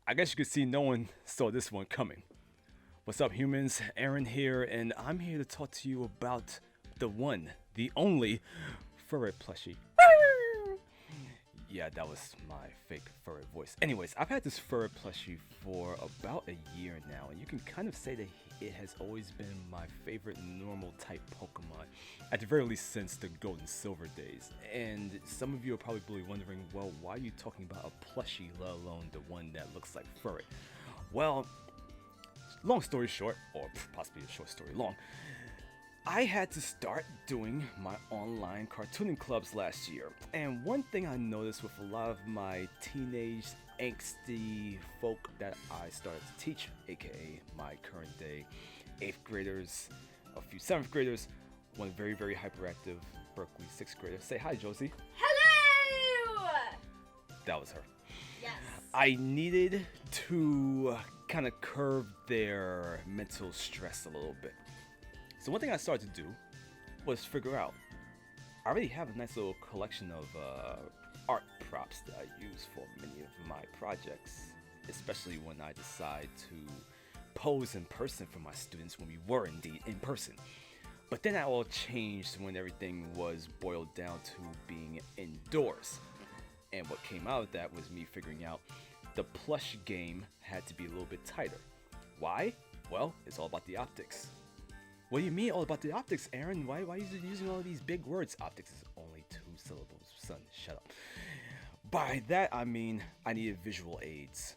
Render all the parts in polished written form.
I guess you could see no one saw this one coming. What's up, humans? Aaron here, and I'm here to talk to you about the one, the only Furret plushie. Yeah, that was my fake Furret voice. Anyways, I've had this Furret plushie for about a year now, and you can kind of say that it has always been my favorite normal type Pokemon, at the very least since the Gold and Silver days. And some of you are probably wondering, well, why are you talking about a plushie, let alone the one that looks like Furret? Well, long story short, or possibly a short story long, I had to start doing my online cartooning clubs last year. And one thing I noticed with a lot of my teenage angsty folk that I started to teach, aka my current day 8th graders, a few 7th graders, one very, very hyperactive Berkeley 6th grader. Say hi, Josie. Hello! That was her. Yes. I needed to kind of curb their mental stress a little bit. So one thing I started to do was figure out, I already have a nice little collection of art props that I use for many of my projects, especially when I decide to pose in person for my students when we were indeed in person. But then that all changed when everything was boiled down to being indoors. And what came out of that was me figuring out the plush game had to be a little bit tighter. Why? Well, it's all about the optics. What do you mean all about the optics, Aaron? Why are you using all of these big words? Optics is only 2 syllables, son, shut up. By that I mean I needed visual aids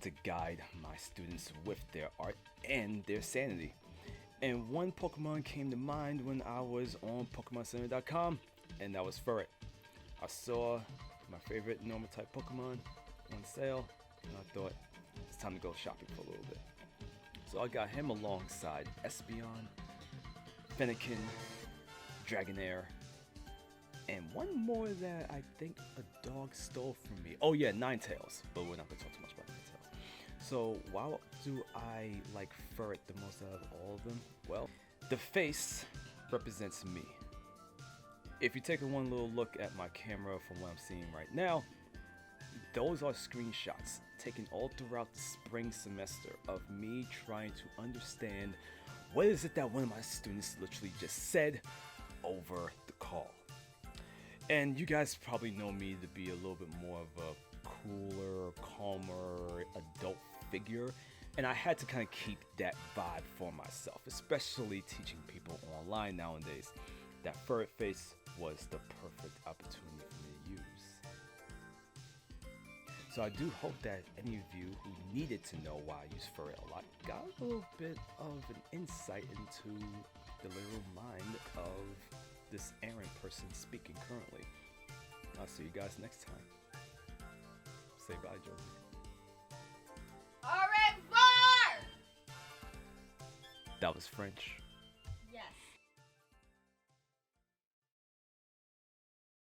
to guide my students with their art and their sanity. And one Pokemon came to mind when I was on PokemonCenter.com, and that was Furret. I saw my favorite normal type Pokemon on sale, and I thought it's time to go shopping for a little bit. So I got him alongside Espeon, Fennekin, Dragonair, and one more that I think a dog stole from me. Oh yeah, Ninetales, but we're not going to talk too much about Ninetales. So why do I like Furret the most out of all of them? Well, the face represents me. If you take one little look at my camera from what I'm seeing right now, those are screenshots taken all throughout the spring semester of me trying to understand what is it that one of my students literally just said over the call. And you guys probably know me to be a little bit more of a cooler, calmer adult figure, and I had to kind of keep that vibe for myself, especially teaching people online nowadays. That Furret face was the perfect opportunity for me to use. So I do hope that any of you who needed to know why I use Furret a lot got a little bit of an insight into the literal mind of this Aaron person speaking currently. I'll see you guys next time. Say bye, Josie. Au revoir! That was French.